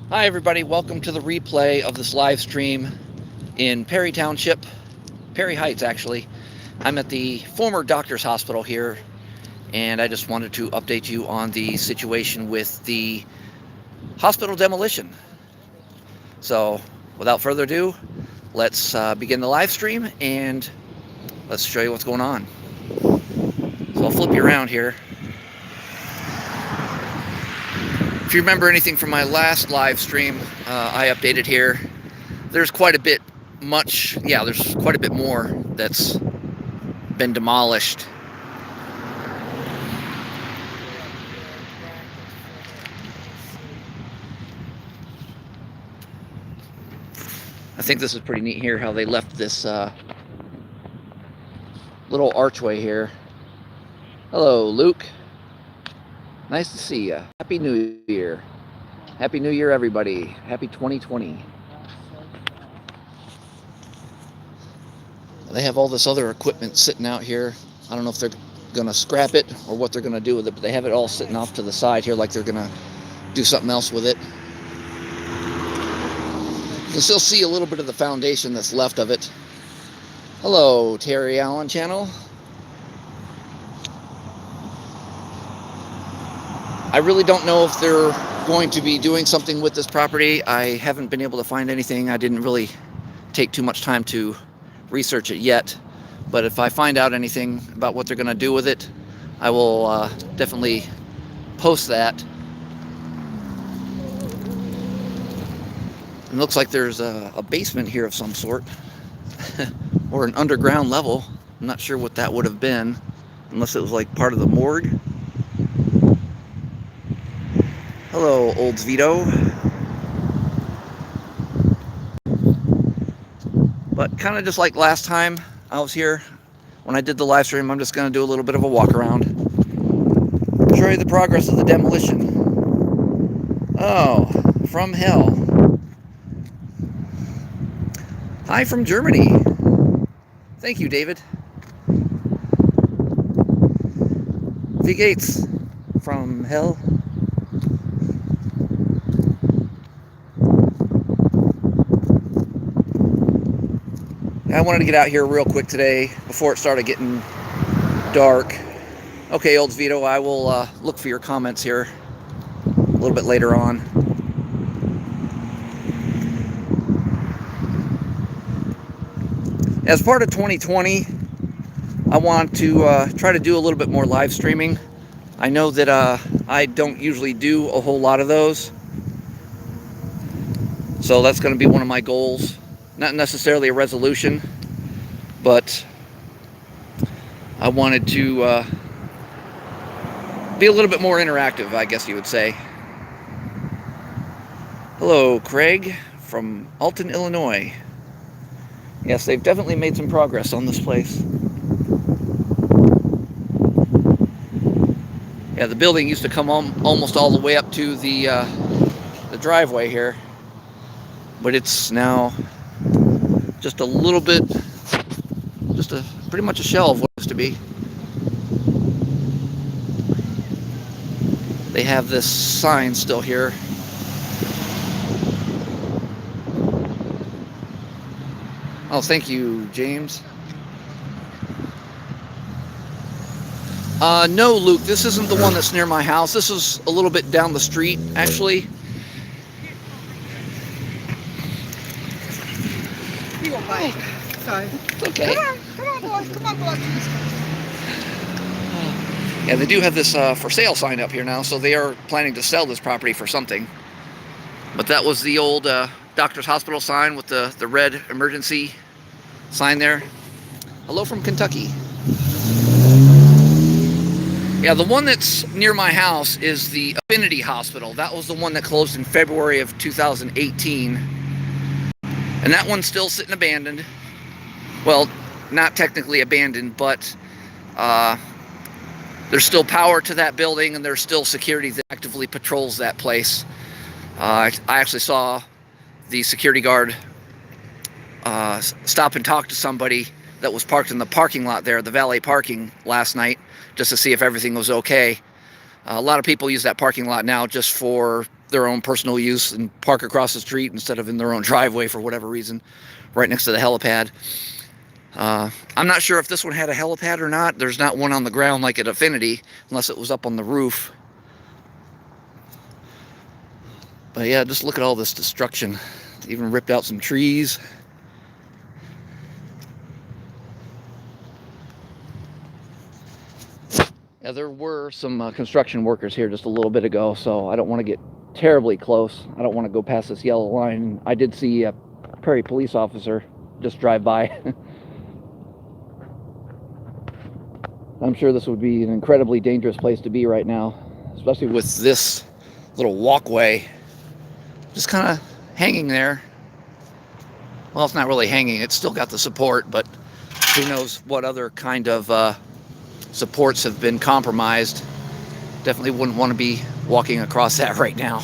Hi everybody, welcome to the replay of this live stream in Perry Township, Perry Heights actually. I'm at the former doctor's hospital here, and I just wanted to update you on the situation with the hospital demolition. So without further ado, let's begin the live stream and let's show you what's going on. So I'll flip you around here. If you remember anything from my last live stream, I updated here. There's quite a bit there's quite a bit more that's been demolished. I think this is pretty neat here how they left this little archway here. Hello, Luke. Nice to see you. Happy New Year. Happy New Year, everybody. Happy 2020. They have all this other equipment sitting out here. I don't know if they're going to scrap it or what they're going to do with it, but they have it all sitting off to the side here like they're going to do something else with it. You can still see a little bit of the foundation that's left of it. Hello, Terry Allen channel. I really don't know if they're going to be doing something with this property. I haven't been able to find anything. I didn't really take too much time to research it yet. But if I find out anything about what they're going to do with it, I will definitely post that. It looks like there's a basement here of some sort, or an underground level. I'm not sure what that would have been, unless it was like part of the morgue. Hello, Olds Vito. But kind of just like last time I was here, when I did the live stream, I'm just going to do a little bit of a walk around, show you the progress of the demolition. Oh, from hell. Hi from Germany. Thank you, David. V Gates from hell. I wanted to get out here real quick today before it started getting dark. Okay, Olds Vito, I will look for your comments here a little bit later on. As part of 2020, I want to try to do a little bit more live streaming. I know that I don't usually do a whole lot of those, so that's going to be one of my goals. Not necessarily a resolution, but I wanted to be a little bit more interactive, I guess you would say. Hello, Craig from Alton, Illinois. Yes, they've definitely made some progress on this place. Yeah, the building used to come almost all the way up to the driveway here, but it's now just a little bit, pretty much a shell of what it used to be. They have this sign still here. Oh, thank you, James. No, Luke, this isn't the one that's near my house. This is a little bit down the street, actually. You won't bite. Sorry. It's okay. Come on, boys. Come on, boys. Yeah, they do have this for sale sign up here now, so they are planning to sell this property for something. But that was the old doctor's hospital sign with the red emergency sign there. Hello from Kentucky. Yeah, the one that's near my house is the Affinity Hospital. That was the one that closed in February of 2018. And that one's still sitting abandoned. Well, not technically abandoned, but there's still power to that building, and there's still security that actively patrols that place. I actually saw the security guard stop and talk to somebody that was parked in the parking lot there, the valet parking, last night, just to see if everything was okay. A lot of people use that parking lot now just for their own personal use and park across the street instead of in their own driveway for whatever reason, right next to the helipad. I'm not sure if this one had a helipad or not. There's not one on the ground like at Affinity, unless it was up on the roof. But yeah, just look at all this destruction. Even ripped out some trees. Yeah, there were some construction workers here just a little bit ago, so I don't want to get terribly close. I don't want to go past this yellow line. I did see a Perry police officer just drive by. I'm sure this would be an incredibly dangerous place to be right now, especially with this little walkway just kind of hanging there. Well, it's not really hanging. It's still got the support, but who knows what other kind of supports have been compromised. Definitely wouldn't want to be walking across that right now.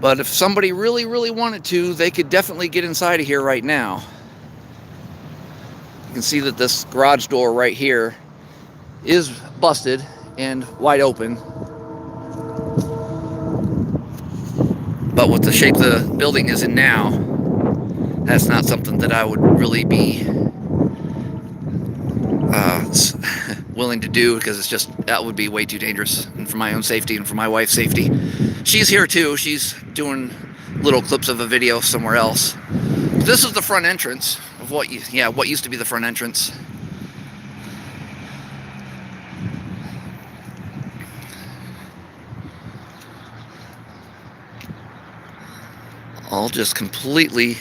But if somebody really, really wanted to, they could definitely get inside of here right now. You can see that this garage door right here is busted and wide open. But with the shape the building is in now, that's not something that I would really be willing to do, because it's just, that would be way too dangerous, and for my own safety and for my wife's safety. She's here too. She's doing little clips of a video somewhere else. This is the front entrance of what used to be the front entrance. All just completely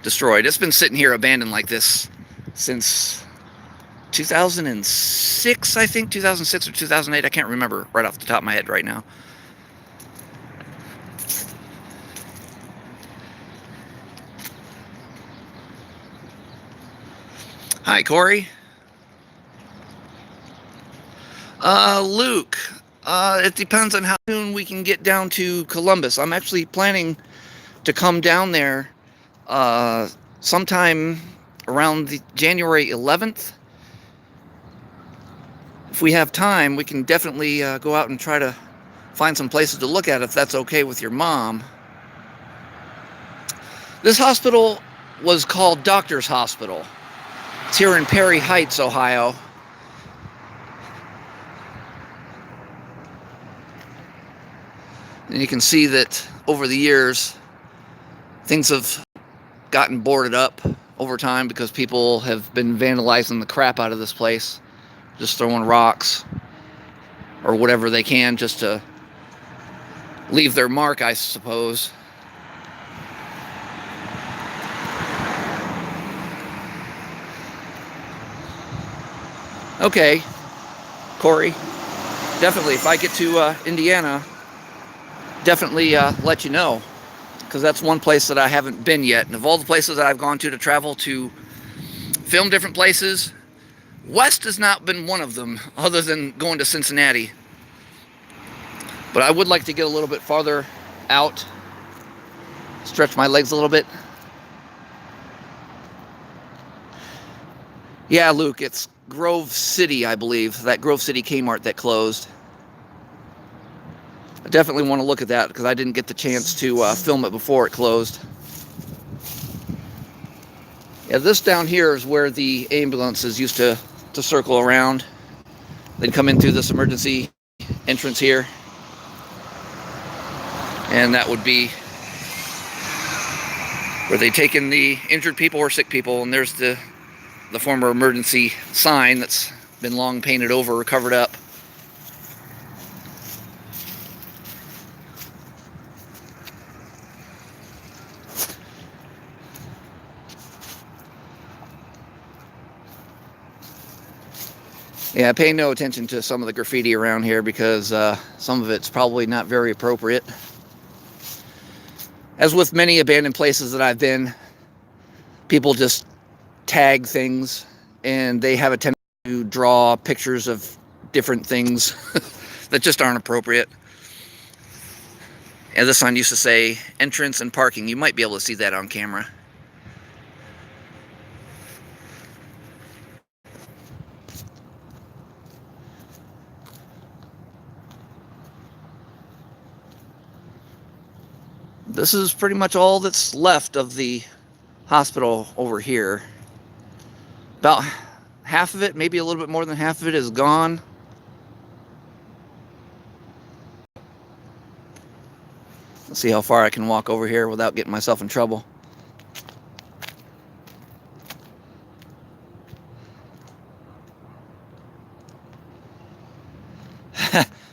destroyed. It's been sitting here abandoned like this since 2006, I think, 2006 or 2008. I can't remember right off the top of my head right now. Hi, Corey. Luke, it depends on how soon we can get down to Columbus. I'm actually planning to come down there sometime around the January 11th. If we have time, we can definitely go out and try to find some places to look at, if that's okay with your mom. This hospital was called Doctor's Hospital. It's here in Perry Heights, Ohio. And you can see that over the years, things have gotten boarded up over time because people have been vandalizing the crap out of this place, just throwing rocks or whatever they can just to leave their mark, I suppose. Okay, Corey, definitely, if I get to Indiana, definitely let you know, because that's one place that I haven't been yet. And of all the places that I've gone to travel to film different places, West has not been one of them, other than going to Cincinnati. But I would like to get a little bit farther out, stretch my legs a little bit. Yeah, Luke, it's Grove City, I believe. That Grove City Kmart that closed. I definitely want to look at that because I didn't get the chance to film it before it closed. Yeah, this down here is where the ambulances used to circle around. They'd come in through this emergency entrance here. And that would be where they take in the injured people or sick people. And there's the former emergency sign that's been long painted over or covered up. Yeah, pay no attention to some of the graffiti around here because some of it's probably not very appropriate. As with many abandoned places that I've been, people just tag things and they have a tendency to draw pictures of different things that just aren't appropriate. And this sign used to say entrance and parking. You might be able to see that on camera. This is pretty much all that's left of the hospital over here. About half of it, maybe a little bit more than half of it, is gone. Let's see how far I can walk over here without getting myself in trouble.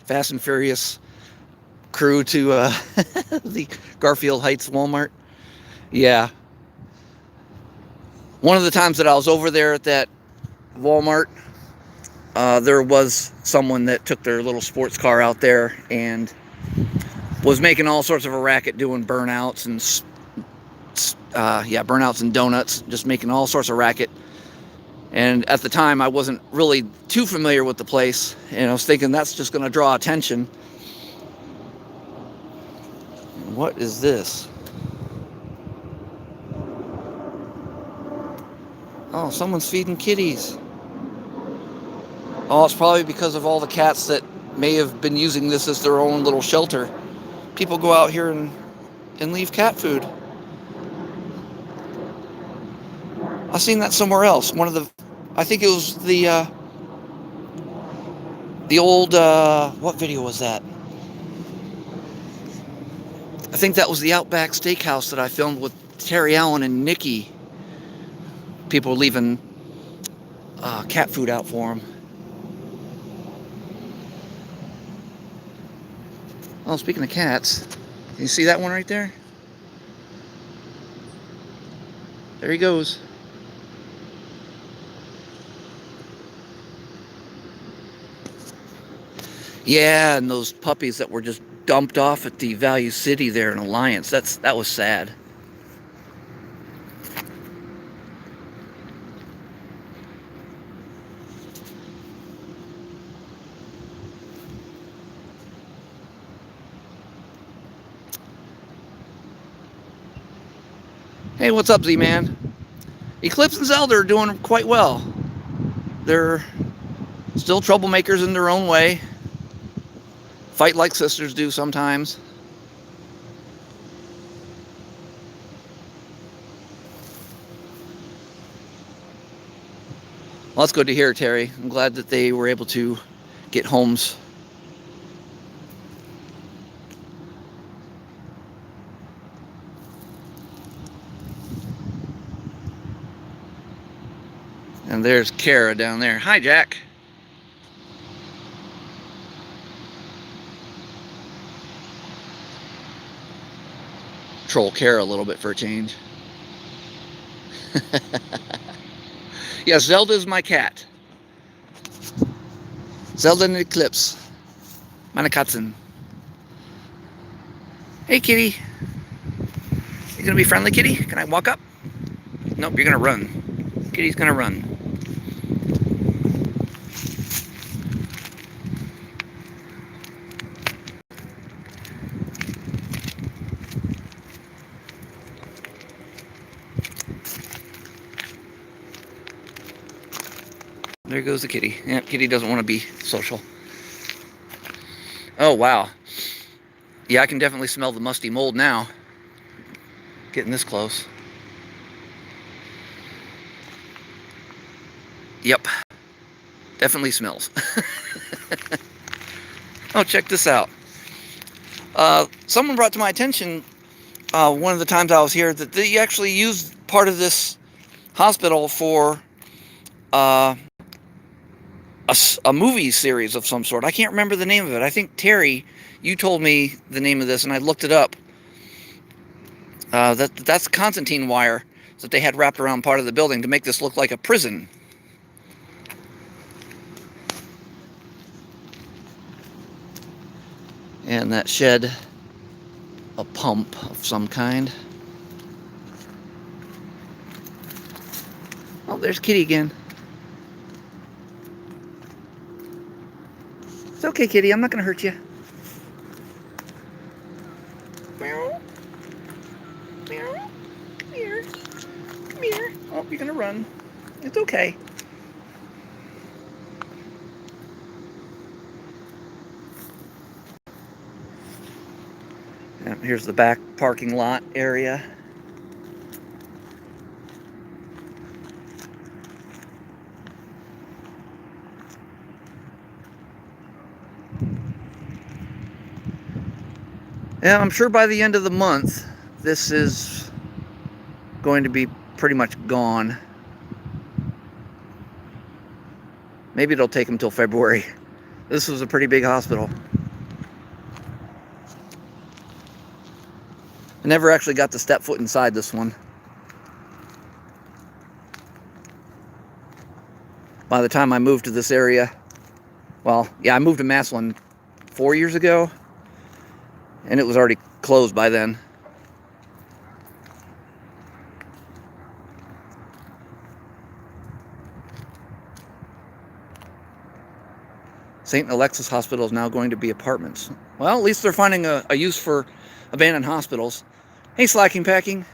Fast and Furious crew to the Garfield Heights Walmart. Yeah. One of the times that I was over there at that Walmart, there was someone that took their little sports car out there and was making all sorts of a racket, doing burnouts and burnouts and donuts, just making all sorts of racket. And at the time, I wasn't really too familiar with the place, and I was thinking that's just going to draw attention. What is this? Oh, someone's feeding kitties. Oh, it's probably because of all the cats that may have been using this as their own little shelter. People go out here and leave cat food. I've seen that somewhere else. I think it was the old, what video was that? I think that was the Outback Steakhouse that I filmed with Terry Allen and Nikki. People were leaving cat food out for them. Oh, speaking of cats, can you see that one right there? There he goes. Yeah, and those puppies that were just dumped off at the Value City there in Alliance. That was sad. Hey, what's up, Z-Man? Eclipse and Zelda are doing quite well. They're still troublemakers in their own way. Fight like sisters do sometimes. Well, that's good to hear, Terry. I'm glad that they were able to get homes. And there's Kara down there. Hi, Jack. Troll Kara a little bit for a change. Yeah, Zelda's my cat. Zelda and Eclipse. Meine Katzen. Hey, kitty. You gonna be friendly, kitty? Can I walk up? Nope, you're gonna run. Kitty's gonna run. There goes the kitty. Yeah, kitty doesn't want to be social. Oh, wow. Yeah, I can definitely smell the musty mold now. Getting this close. Yep. Definitely smells. Oh, check this out. Someone brought to my attention one of the times I was here that they actually used part of this hospital for a movie series of some sort. I can't remember the name of it. I think, Terry, you told me the name of this, and I looked it up. That's Constantine wire that they had wrapped around part of the building to make this look like a prison. And that shed a pump of some kind. Oh, there's Kitty again. It's okay, Kitty. I'm not going to hurt you. Meow. Meow. Come here. Come here. Oh, you're going to run. It's okay. And here's the back parking lot area. Yeah, I'm sure by the end of the month, this is going to be pretty much gone. Maybe it'll take them till February. This was a pretty big hospital. I never actually got to step foot inside this one. By the time I moved to this area, well, yeah, I moved to Massillon 4 years ago, and it was already closed by then. St. Alexis Hospital is now going to be apartments. Well, at least they're finding a use for abandoned hospitals. Hey, Slacking Packing.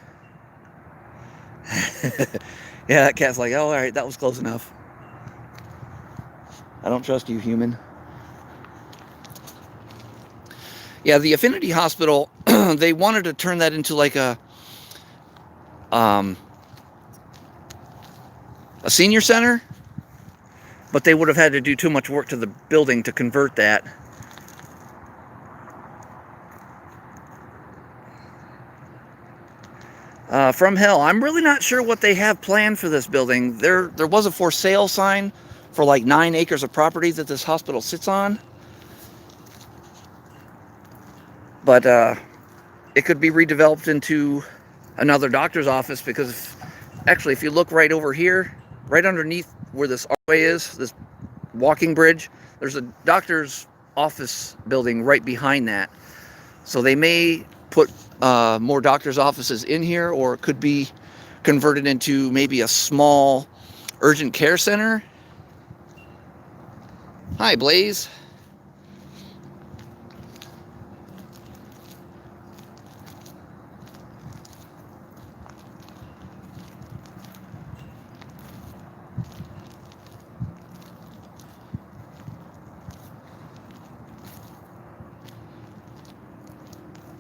Yeah, that cat's like, oh, all right, that was close enough. I don't trust you, human. Yeah, the Affinity Hospital, they wanted to turn that into like a senior center, but they would have had to do too much work to the building to convert that. From hell, I'm really not sure what they have planned for this building. There was a for sale sign for like 9 acres of property that this hospital sits on. But it could be redeveloped into another doctor's office, because actually, if you look right over here, right underneath where this archway is, this walking bridge, there's a doctor's office building right behind that. So they may put more doctor's offices in here, or it could be converted into maybe a small urgent care center. Hi, Blaze.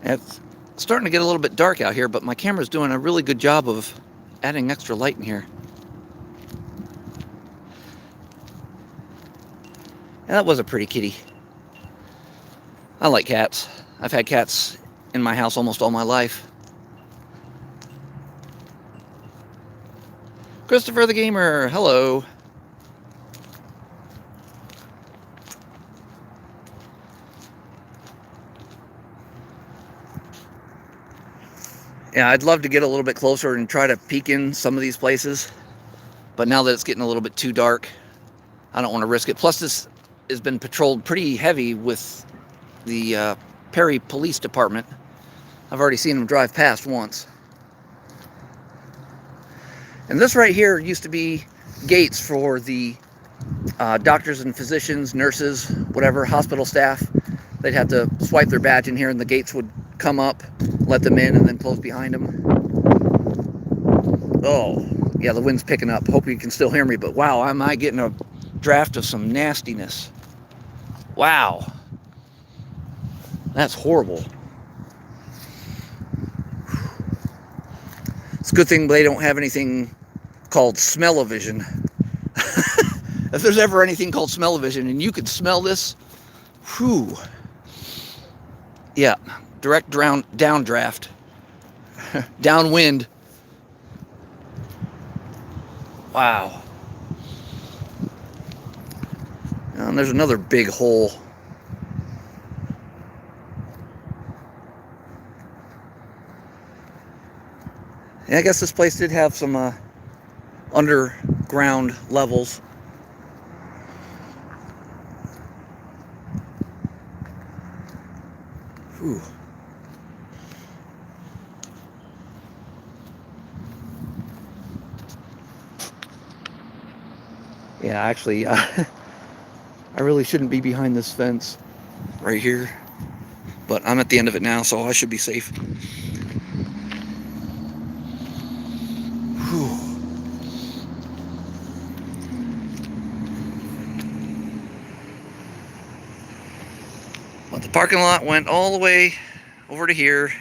It's starting to get a little bit dark out here, but my camera's doing a really good job of adding extra light in here. Yeah, that was a pretty kitty. I like cats. I've had cats in my house almost all my life. Christopher the Gamer, hello. Yeah, I'd love to get a little bit closer and try to peek in some of these places, but now that it's getting a little bit too dark, I don't want to risk it. Plus, this has been patrolled pretty heavy with the Perry Police Department. I've already seen them drive past once. And this right here used to be gates for the doctors and physicians, nurses, whatever, hospital staff. They'd have to swipe their badge in here, and the gates would come up, let them in, and then close behind them. Oh, yeah, the wind's picking up. Hope you can still hear me, but wow, am I getting a draft of some nastiness. Wow. That's horrible. It's a good thing they don't have anything called smell-o-vision. If there's ever anything called smell-o-vision and you could smell this, whew. Yeah, direct downdraft. Downwind. Wow. And there's another big hole. Yeah, I guess this place did have some underground levels. Whew. Yeah, actually, I really shouldn't be behind this fence right here, but I'm at the end of it now, so I should be safe. Whew. But the parking lot went all the way over to here,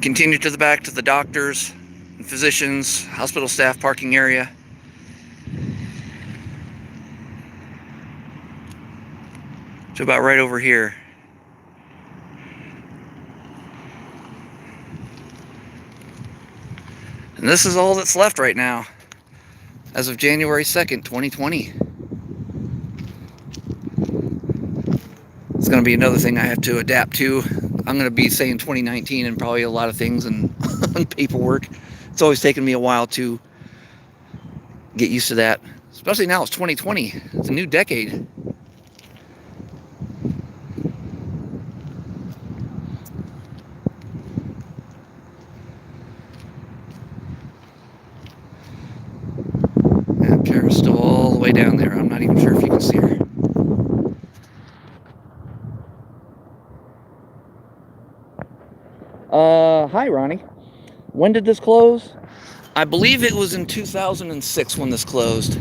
continue to the back to the doctors and physicians, hospital staff parking area. To about right over here. And this is all that's left right now, as of January 2nd, 2020. It's going to be another thing I have to adapt to. I'm going to be saying 2019 and probably a lot of things and on paperwork. It's always taken me a while to get used to that. Especially now it's 2020. It's a new decade. And Kara's still all the way down there. I'm not even sure if you can see her. Hi, Ronnie. When did this close? I believe it was in 2006 when this closed.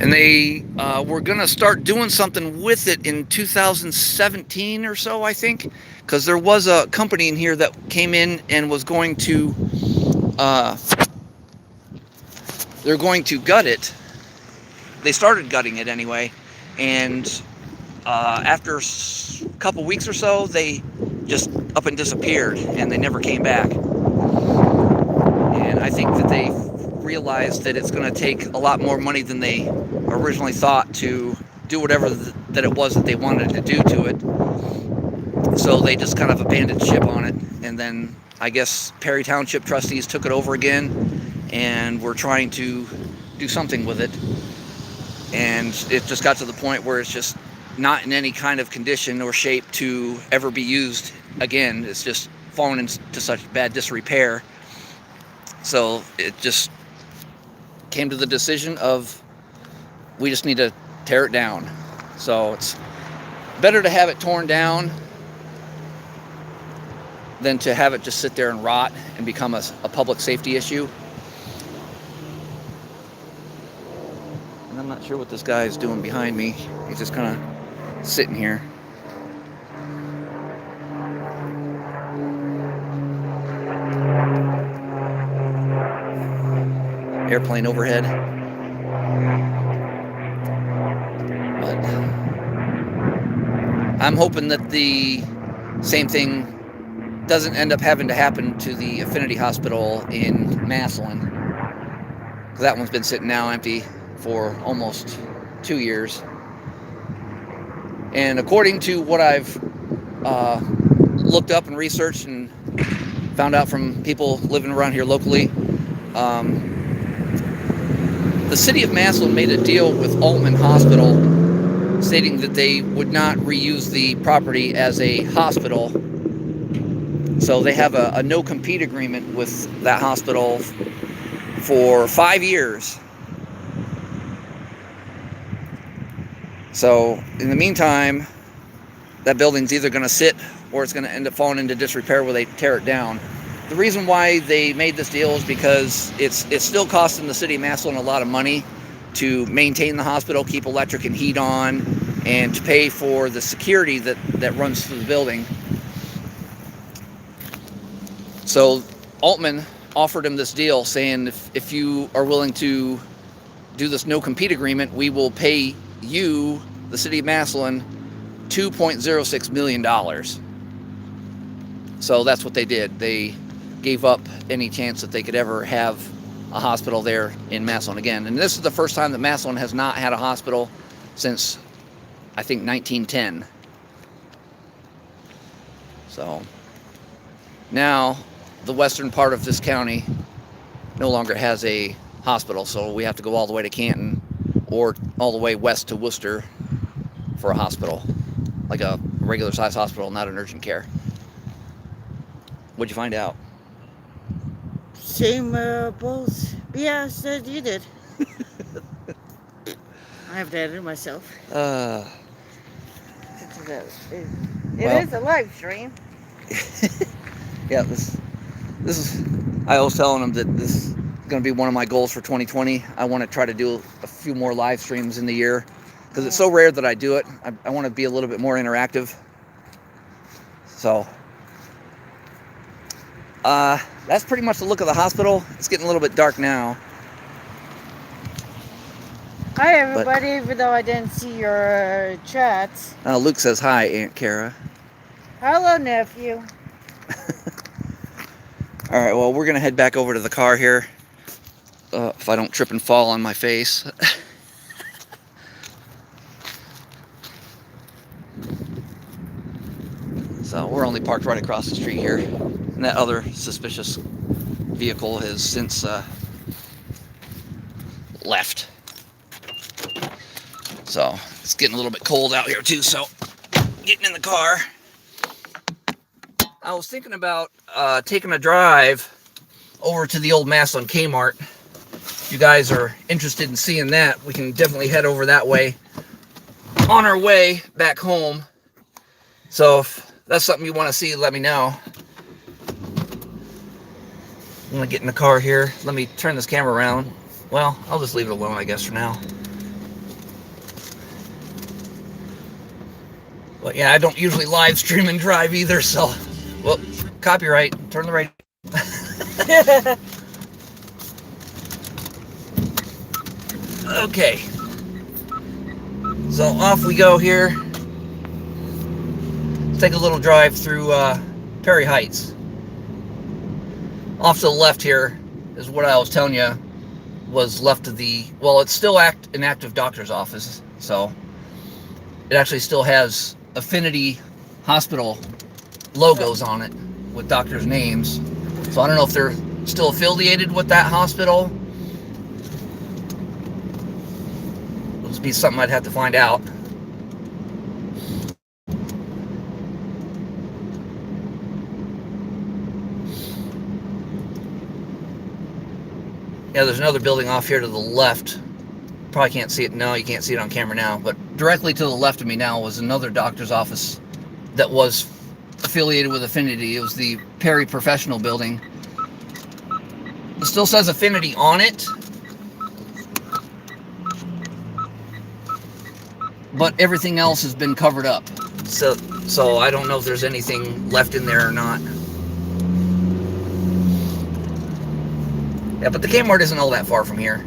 And they were going to start doing something with it in 2017 or so, I think. Because there was a company in here that came in and was going to... they're going to gut it. They started gutting it anyway. And after a couple weeks or so, they just up and disappeared. And they never came back. And I think that they realized that it's going to take a lot more money than they originally thought to do whatever that it was that they wanted to do to it. So they just kind of abandoned ship on it. And then I guess Perry Township trustees took it over again and were trying to do something with it. And it just got to the point where it's just not in any kind of condition or shape to ever be used again. It's just fallen into such bad disrepair. So it just came to the decision of we just need to tear it down. So it's better to have it torn down than to have it just sit there and rot and become a public safety issue. And I'm not sure what this guy is doing behind me. He's just kind of sitting here. Airplane overhead. But I'm hoping that the same thing doesn't end up having to happen to the Affinity Hospital in Massillon. That one's been sitting now empty for almost 2 years. And according to what I've looked up and researched and found out from people living around here locally, the city of Massillon made a deal with Altman Hospital stating that they would not reuse the property as a hospital. So they have a no-compete agreement with that hospital for 5 years. So in the meantime, that building's either going to sit or it's going to end up falling into disrepair where they tear it down. The reason why they made this deal is because it's still costing the city of Massillon a lot of money to maintain the hospital, keep electric and heat on, and to pay for the security that runs through the building. So Altman offered him this deal saying, if you are willing to do this no-compete agreement, we will pay you, the city of Massillon, $2.06 million. So that's what they did. They gave up any chance that they could ever have a hospital there in Massillon again. And this is the first time that Massillon has not had a hospital since, I think, 1910. So now the western part of this county no longer has a hospital, so we have to go all the way to Canton or all the way west to Worcester for a hospital, like a regular size hospital, not an urgent care. What'd you find out? Same both. Yeah, said you did. I have to edit it myself. It is a live stream. Yeah, this is. I was telling them that this is going to be one of my goals for 2020. I want to try to do a few more live streams in the year, because it's so rare that I do it. I want to be a little bit more interactive. So, that's pretty much the look of the hospital. It's getting a little bit dark now. Hi, everybody, even though I didn't see your chats. Luke says hi, Aunt Kara. Hello, nephew. All right, well, we're going to head back over to the car here. If I don't trip and fall on my face. So we're only parked right across the street here. And that other suspicious vehicle has since left. So it's getting a little bit cold out here too, so getting in the car. I was thinking about taking a drive over to the old Maslin Kmart. If you guys are interested in seeing that, we can definitely head over that way on our way back home. So if that's something you want to see, let me know. I'm going to get in the car here. Let me turn this camera around. Well, I'll just leave it alone, I guess, for now. But yeah, I don't usually live stream and drive either, so... Well, copyright. Turn the right. Okay. So off we go here. Let's take a little drive through Perry Heights. Off to the left here is what I was telling you was left of the... Well, it's still an active doctor's office, so it actually still has Affinity Hospital logos on it with doctors' names. So I don't know if they're still affiliated with that hospital. It'll be something I'd have to find out. Yeah, there's another building off here to the left. Probably can't see it. No, you can't see it on camera now. But directly to the left of me now was another doctor's office that was affiliated with Affinity. It was the Perry Professional Building. It still says Affinity on it, but everything else has been covered up. So I don't know if there's anything left in there or not. Yeah, but the Kmart isn't all that far from here.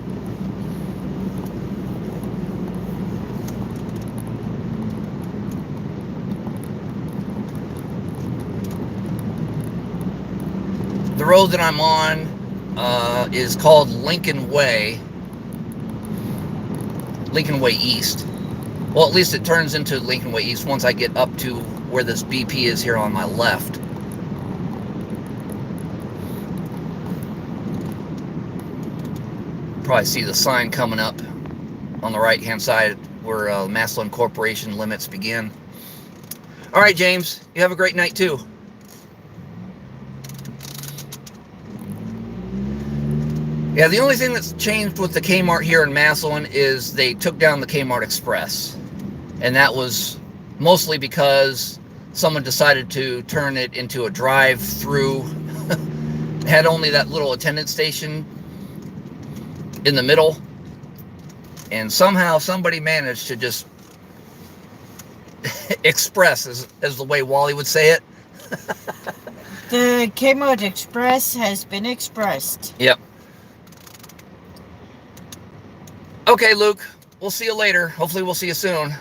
The road that I'm on is called Lincoln Way East. Well, at least it turns into Lincoln Way East once I get up to where this BP is here on my left. Probably see the sign coming up on the right hand side where Maslin Corporation limits begin. All right, James, you have a great night too. Yeah, the only thing that's changed with the Kmart here in Maslin is they took down the Kmart Express. And that was mostly because someone decided to turn it into a drive-through. Had only that little attendance station in the middle. And somehow somebody managed to just express, as the way Wally would say it. The Kmart Express has been expressed. Yep. Okay, Luke, we'll see you later. Hopefully we'll see you soon.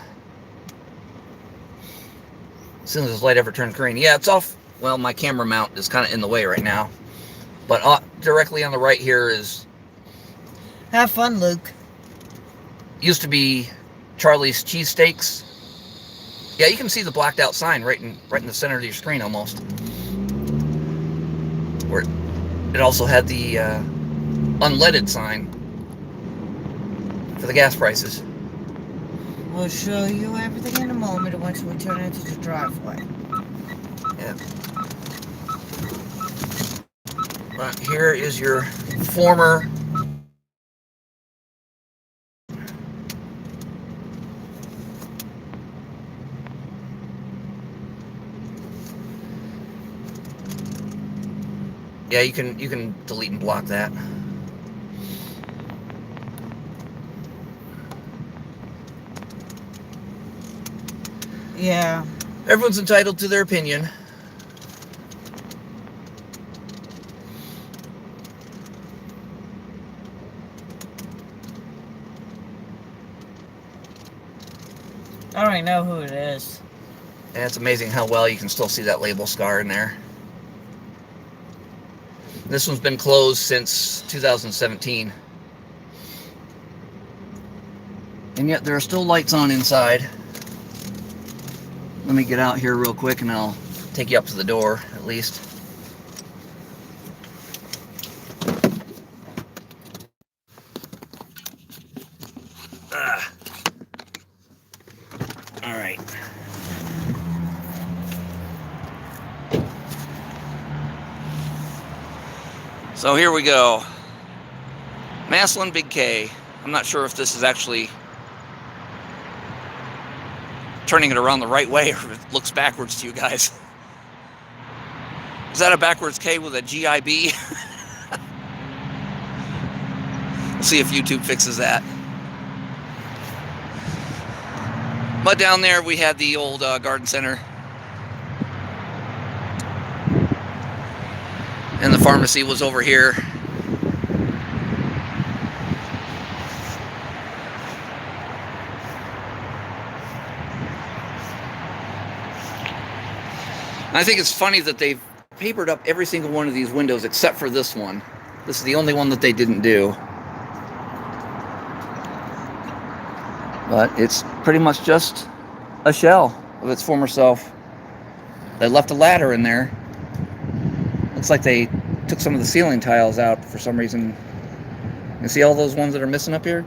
As soon as this light ever turns green. Yeah, it's off. Well, my camera mount is kind of in the way right now. But directly on the right here is... Have fun, Luke. Used to be Charlie's Cheesesteaks. Yeah, you can see the blacked out sign right in the center of your screen almost. Where it also had the unleaded sign for the gas prices. We'll show you everything in a moment once we turn into the driveway. Yeah. Right here is your former Yeah, you can delete and block that. Yeah. Everyone's entitled to their opinion. I already know who it is. And it's amazing how well you can still see that label scar in there. This one's been closed since 2017. And yet there are still lights on inside. Let me get out here real quick and I'll take you up to the door at least. All right. So here we go. Maslin Big K. I'm not sure if this is actually turning it around the right way or if it looks backwards to you guys. Is that a backwards K with a GIB? We'll see if YouTube fixes that. But down there we had the old garden center. And the pharmacy was over here. I think it's funny that they've papered up every single one of these windows except for this one. This is the only one that they didn't do. But it's pretty much just a shell of its former self. They left a ladder in there. Looks like they took some of the ceiling tiles out for some reason. You see all those ones that are missing up here?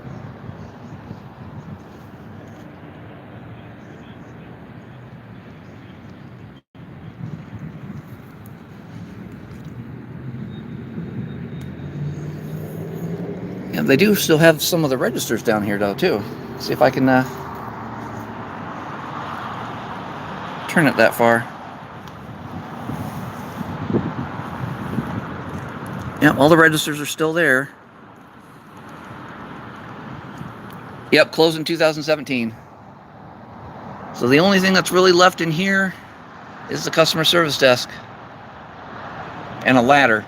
Yeah, they do still have some of the registers down here though too. See if I can turn it that far. Yeah, all the registers are still there. Yep, closed in 2017. So the only thing that's really left in here is the customer service desk and a ladder.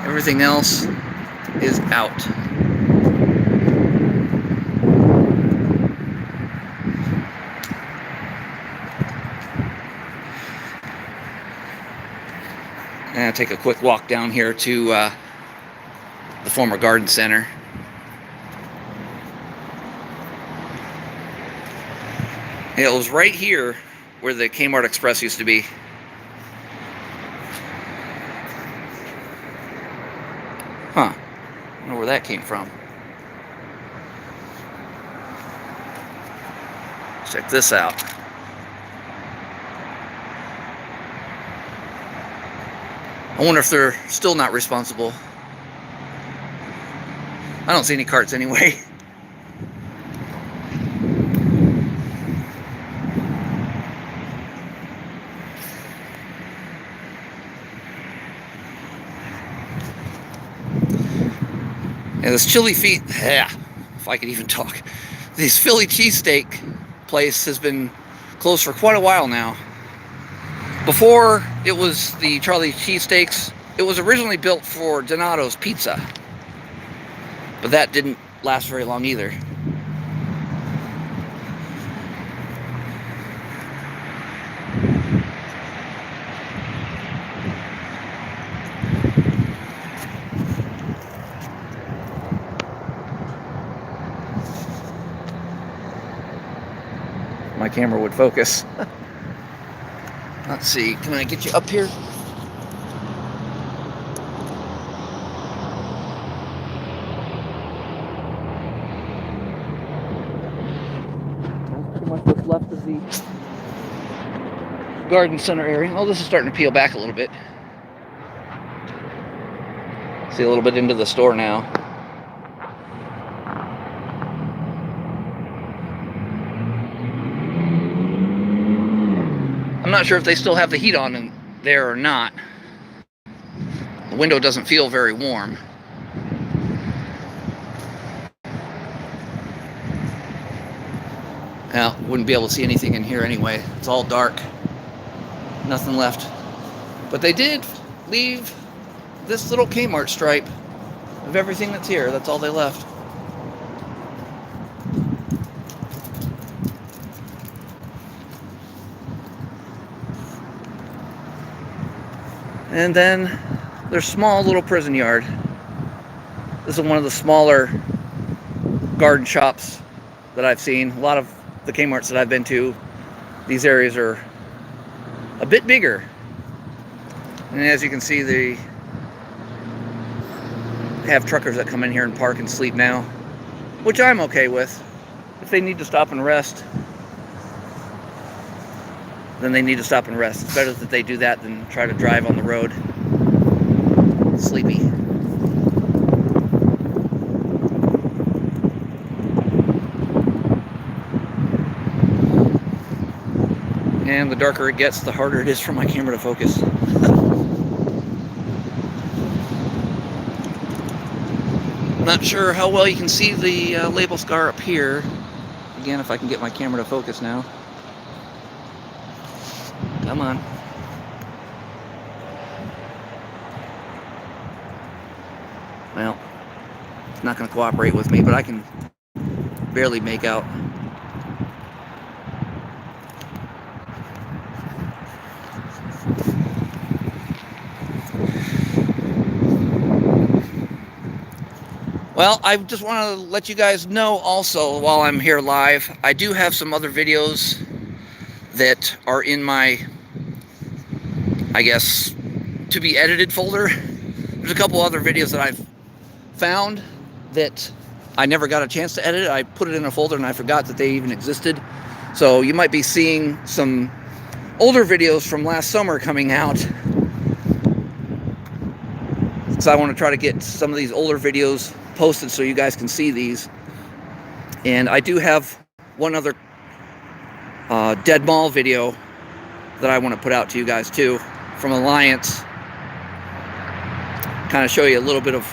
Everything else is out. And I'll take a quick walk down here to the former garden center. It was right here where the Kmart Express used to be. Huh. I don't know where that came from. Check this out. I wonder if they're still not responsible. I don't see any carts anyway. And this chili feet, yeah, if I could even talk. This Philly cheesesteak place has been closed for quite a while now. Before it was the Charlie cheesesteaks, it was originally built for Donato's Pizza. But that didn't last very long either. My camera would focus. Let's see, can I get you up here? That's pretty much what's left of the garden center area. Oh, this is starting to peel back a little bit. See a little bit into the store now. I'm not sure if they still have the heat on in there or not. The window doesn't feel very warm. Now, wouldn't be able to see anything in here anyway. It's all dark. Nothing left. But they did leave this little Kmart stripe of everything that's here. That's all they left. And then their small little prison yard. This is one of the smaller garden shops that I've seen. A lot of the Kmarts that I've been to, these areas are a bit bigger. And as you can see, they have truckers that come in here and park and sleep now, which I'm okay with. If they need to stop and rest, then they need to stop and rest. It's better that they do that than try to drive on the road sleepy. And the darker it gets, the harder it is for my camera to focus. Not sure how well you can see the label scar up here. Again, if I can get my camera to focus now. Come on. Well, it's not going to cooperate with me, but I can barely make out. Well, I just want to let you guys know also, while I'm here live, I do have some other videos that are in my, I guess, to be edited folder. There's a couple other videos that I've found that I never got a chance to edit. I put it in a folder and I forgot that they even existed. So you might be seeing some older videos from last summer coming out. So I want to try to get some of these older videos posted so you guys can see these. And I do have one other Dead Mall video that I want to put out to you guys too, from Alliance. Kind of show you a little bit of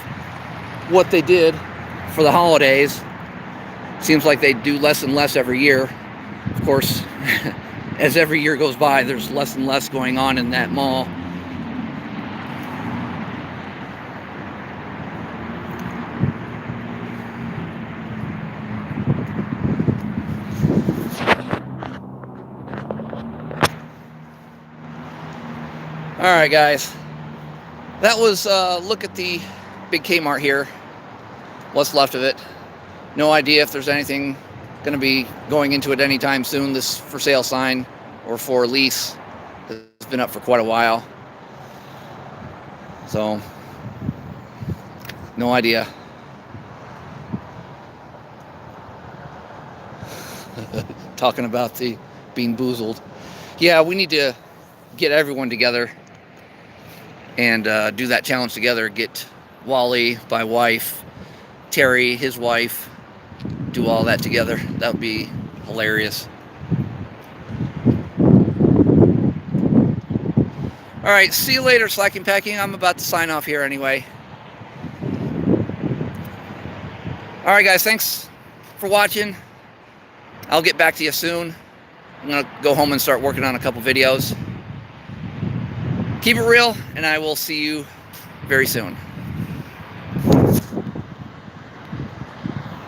what they did for the holidays. Seems like they do less and less every year. Of course, as every year goes by, there's less and less going on in that mall. Alright guys, that was a look at the big Kmart here, what's left of it. No idea if there's anything going to be going into it anytime soon. This for sale sign or for lease has been up for quite a while. So, no idea. Talking about the being boozled. Yeah, we need to get everyone together and do that challenge together. Get Wally, my wife, Terry, his wife, do all that together. That would be hilarious. Alright, see you later, Slacking Packing. I'm about to sign off here anyway. Alright guys, thanks for watching. I'll get back to you soon. I'm going to go home and start working on a couple videos. Keep it real, and I will see you very soon.